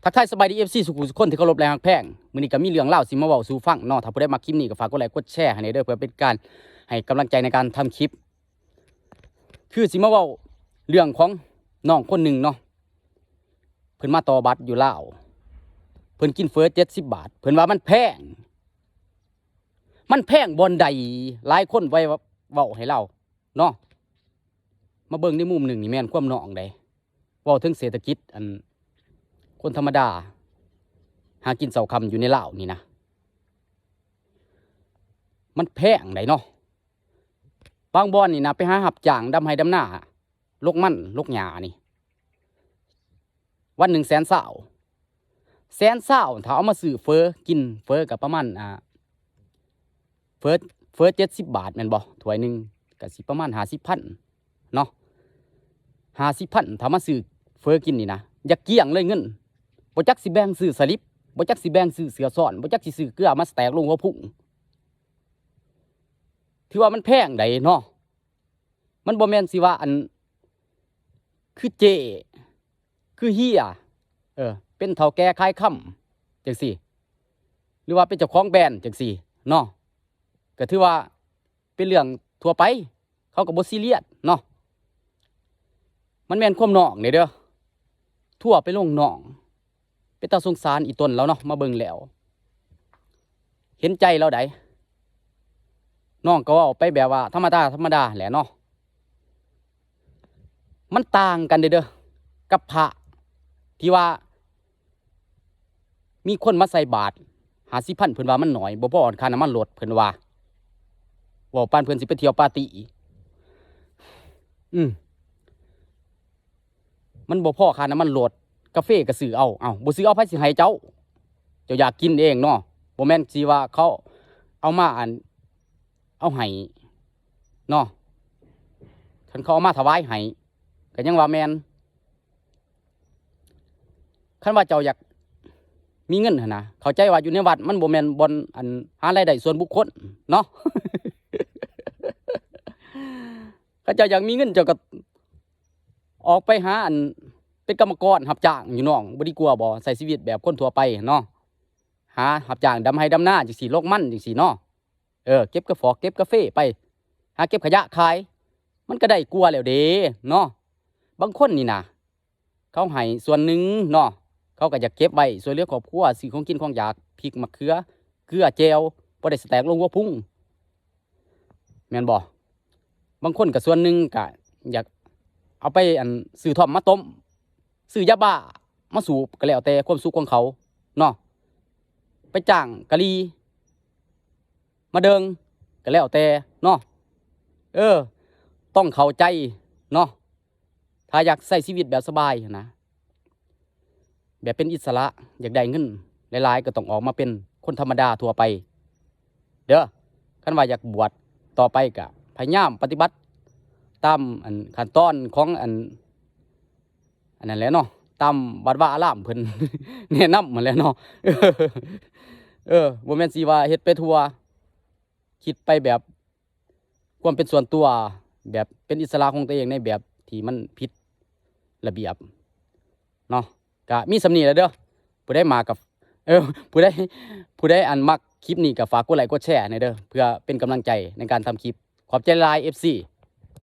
ทักทายสบายดีเอฟซีสุขุมสุขคนที่เคารพและฮักแพงมื้อนี้ก็มีเรื่องเล่าสิมาเว้าสู่ฟังเนาะถ้าผู้ใดมาคลิปนี้ก็ฝากกดไลค์กดแชร์ให้เด้อเพื่อเป็นการให้กำลังใจในการทำคลิปคือสิมาเว้าเรื่องของน้องคนหนึ่งเนาะเพิ่นมาต่อบัตรอยู่ลาวเพิ่นกินเฟอ70 บาทเพิ่นว่ามันแพงบ่อนใดหลายคนไว้เว้าให้เราเนาะมาเบิ่งในมุมหนึ่งนี่แม่นความน้องใดเว้าถึงเศรษฐกิจอันคนธรรมดาหากินเสาคำอยู่ในลาวนี่นะมันแพงไหนเนาะบางบ่อนนี่นะไปหาหับจ้างดำไห้ดำหน้าลกมันลกหญ้านี่วัน100,000ถ้าเอามาซื้อเฟอกินเฟอกับประมาณเฟอ70 บาทแม่นบ่ถ้วยหนึ่งก็สิประมาณ50,000เนาะ50,000ถ้ามาซื้อเฟอกินนี่นะอยากเกลี้ยงเลยเงินบ่จักสิแบ่งซื้อสลิปบ่จักสิแบ่งซื้อเสือซ่อนบ่จักสิซื้อเกลือมาแตกลงหัวพุ่งถือว่ามันแพงได้เนาะมันบ่แม่นสิว่าอันคือเจคือเฮียเป็นเฒ่าแก่ขายค่ำจังซี่หรือว่าเป็นเจ้าของแบรนด์จังซี่เนาะก็ถือว่าเป็นเรื่องทั่วไปเขาก็บ่ซีเรียสเนาะมันแม่นความน้องนี่เด้อทั่วไปลงน้องเป็นตาสงสารอีต้นแล้วเนาะมาเบิ่งแล้วเห็นใจเราได้น้องก็ว่าไปแบบว่าธรรมดาแหละเนาะมันต่างกันเด้อกับพระที่ว่ามีคนมาใส่บาตร50,000เพิ่นว่ามันน้อยบ่พอค่าน้ำมันรถเพิ่นว่าปานเพิ่นสิไปเที่ยวปาร์ตี้มันบ่พอค่าน้ำมันรถกาแฟก็ซื้อเอาบ่ซื้อเอาไผสิให้เจ้าอยากกินเองเนาะบ่แม่นสิว่าเขาเอามาเอาให้เนาะคันเขาเอามาถวายให้ก็ยังว่าแม่นคันว่าเจ้าอยากมีเงินหั่นนะเข้าใจว่าอยู่ในวัดมันบ่แม่นบ่อนหารายได้ส่วนบุคคลเนาะ ถ้าเจ้าอยากมีเงินเจ้าก็ออกไปหาเป็นกรรมกรรับจ้างอยู่น้องบ่ดีกว่าบ่ใช้ชีวิตแบบคนทั่วไปเนาะหารับจ้างดำไห้ดำหน้าจังซี่โลกมันจังซี่เนาะเก็บกระฟอกเก็บกาแฟไปหาเก็บขยะขายมันก็ได้กลัวแล้วเด้เนาะบางคนนี่นะเขาให้ส่วนหนึ่งเนาะเขาก็จะเก็บไว้ช่วยเหลือครอบครัวซื้อของกินของอยากพริกมะเขือเกลือแจวบ่ได้แตกลงหัวพุ่งแม่นบ่บางคนก็ส่วนหนึ่งก็อยากเอาไปซื้อท่อมมาต้มซื้อยาบ้ามาสูบก็แล้วแต่ความสุขของเขาเนาะไปจ้างกะลีมาเดิงก็แล้วแต่เนาะต้องเข้าใจเนาะถ้าอยากใช้ชีวิตแบบสบายนะแบบเป็นอิสระอยากได้เงินหลายๆก็ต้องออกมาเป็นคนธรรมดาทั่วไปเด้อคันว่าอยากบวชต่อไปก็พยายามปฏิบัติตามขั้นตอนของอันนั้นแหละเนาะตามวัดว่าอารามเพิ่น แนะนำมาแล้วเนาะ บ่แม่นสิว่าเฮ็ดไปทั่วคิดไปแบบความเป็นส่วนตัวแบบเป็นอิสระของตัวเองในแบบที่มันผิดระเบียบเนาะก็มีสำนีแหล้วเด้อผู้ใดมากับผู้ใดมักคลิปนี้ก็ฝากกดไลค์กดแชร์หน่อยเด้อเพื่อเป็นกำลังใจในการทำคลิปขอบใจหลาย FC